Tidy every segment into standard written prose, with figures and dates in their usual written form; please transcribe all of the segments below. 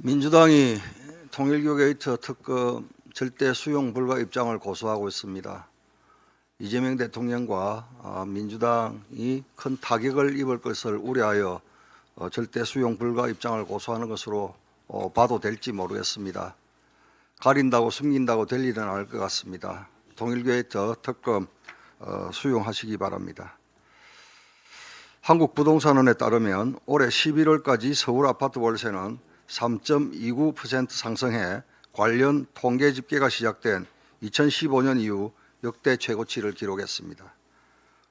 민주당이 통일교 게이트 특검 절대 수용 불가 입장을 고수하고 있습니다. 이재명 대통령과 민주당이 큰 타격을 입을 것을 우려하여 절대 수용 불가 입장을 고수하는 것으로 봐도 될지 모르겠습니다. 가린다고 숨긴다고 될 일은 아닐 것 같습니다. 통일교 게이트 특검 수용하시기 바랍니다. 한국부동산원에 따르면 올해 11월까지 서울 아파트 월세는 3.29% 상승해 관련 통계 집계가 시작된 2015년 이후 역대 최고치를 기록했습니다.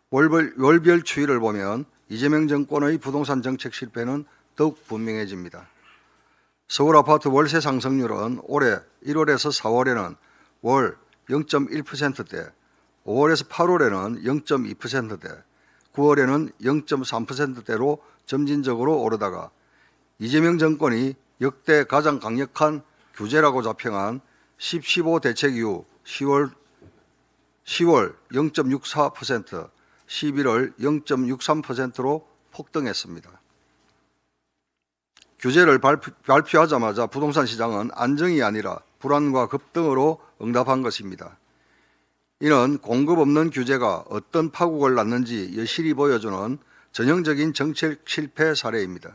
월별 추이를 보면 이재명 정권의 부동산 정책 실패는 더욱 분명해집니다. 서울 아파트 월세 상승률은 올해 1월에서 4월에는 월 0.1%대, 5월에서 8월에는 0.2%대, 9월에는 0.3%대로 점진적으로 오르다가 이재명 정권이 역대 가장 강력한 규제라고 자평한 10.15 대책 이후 10월 0.64%, 11월 0.63%로 폭등했습니다. 규제를 발표하자마자 부동산 시장은 안정이 아니라 불안과 급등으로 응답한 것입니다. 이는 공급 없는 규제가 어떤 파국을 낳는지 여실히 보여주는 전형적인 정책 실패 사례입니다.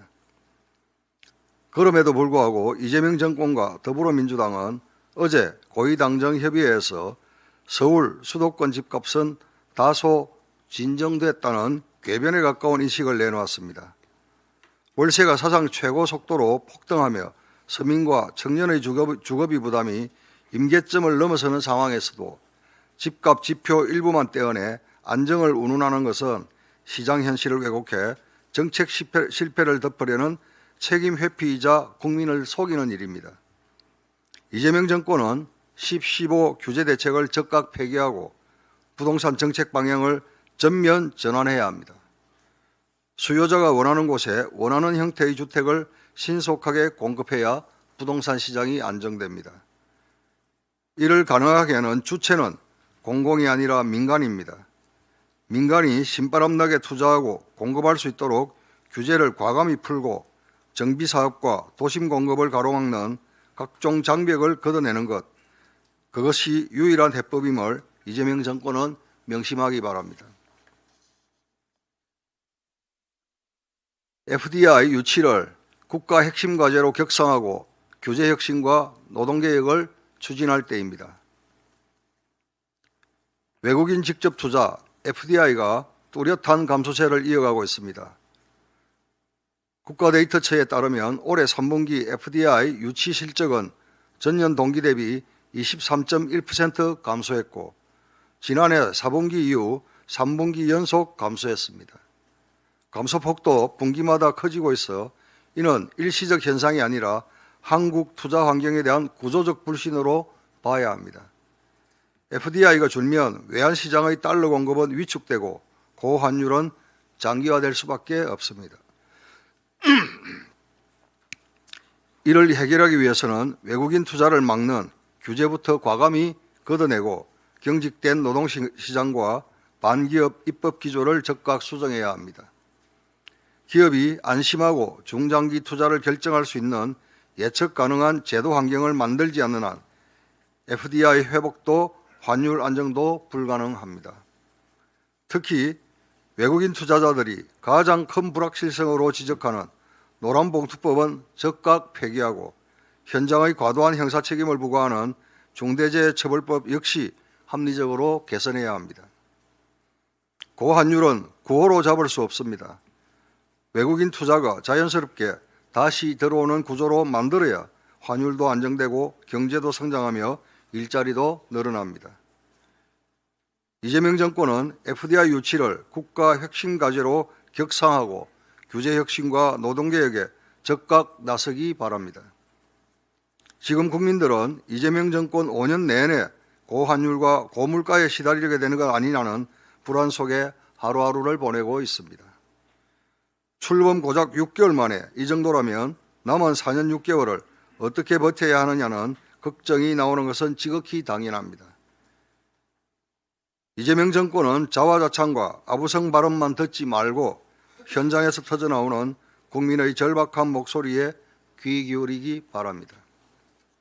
그럼에도 불구하고 이재명 정권과 더불어민주당은 어제 고위당정협의회에서 서울 수도권 집값은 다소 진정됐다는 궤변에 가까운 인식을 내놓았습니다. 월세가 사상 최고 속도로 폭등하며 서민과 청년의 주거비 부담이 임계점을 넘어서는 상황에서도 집값 지표 일부만 떼어내 안정을 운운하는 것은 시장 현실을 왜곡해 정책 실패를 덮으려는 책임 회피이자 국민을 속이는 일입니다. 이재명 정권은 10.15 규제 대책을 즉각 폐기하고 부동산 정책 방향을 전면 전환해야 합니다. 수요자가 원하는 곳에 원하는 형태의 주택을 신속하게 공급해야 부동산 시장이 안정됩니다. 이를 가능하게 하는 주체는 공공이 아니라 민간입니다. 민간이 신바람나게 투자하고 공급할 수 있도록 규제를 과감히 풀고 정비사업과 도심 공급을 가로막는 각종 장벽을 걷어내는 것, 그것이 유일한 해법임을 이재명 정권은 명심하기 바랍니다. FDI 유치를 국가 핵심 과제로 격상하고 규제 혁신과 노동개혁을 추진할 때입니다. 외국인 직접 투자 FDI가 뚜렷한 감소세를 이어가고 있습니다. 국가데이터처에 따르면 올해 3분기 FDI 유치 실적은 전년 동기 대비 23.1% 감소했고 지난해 4분기 이후 3분기 연속 감소했습니다. 감소폭도 분기마다 커지고 있어 이는 일시적 현상이 아니라 한국 투자 환경에 대한 구조적 불신으로 봐야 합니다. FDI가 줄면 외환시장의 달러 공급은 위축되고 고환율은 장기화될 수밖에 없습니다. 이를 해결하기 위해서는 외국인 투자를 막는 규제부터 과감히 걷어내고 경직된 노동시장과 반기업 입법 기조를 즉각 수정해야 합니다. 기업이 안심하고 중장기 투자를 결정할 수 있는 예측 가능한 제도 환경을 만들지 않는 한 FDI 회복도 환율 안정도 불가능합니다. 특히 외국인 투자자들이 가장 큰 불확실성으로 지적하는 노란봉투법은 즉각 폐기하고 현장의 과도한 형사책임을 부과하는 중대재해처벌법 역시 합리적으로 개선해야 합니다. 고환율은 구호로 잡을 수 없습니다. 외국인 투자가 자연스럽게 다시 들어오는 구조로 만들어야 환율도 안정되고 경제도 성장하며 일자리도 늘어납니다. 이재명 정권은 FDI 유치를 국가 핵심 과제로 격상하고 규제 혁신과 노동개혁에 적극 나서기 바랍니다. 지금 국민들은 이재명 정권 5년 내내 고환율과 고물가에 시달리게 되는 것 아니냐는 불안 속에 하루하루를 보내고 있습니다. 출범 고작 6개월 만에 이 정도라면 남은 4년 6개월을 어떻게 버텨야 하느냐는 걱정이 나오는 것은 지극히 당연합니다. 이재명 정권은 자화자찬과 아부성 발언만 듣지 말고 현장에서 터져나오는 국민의 절박한 목소리에 귀 기울이기 바랍니다.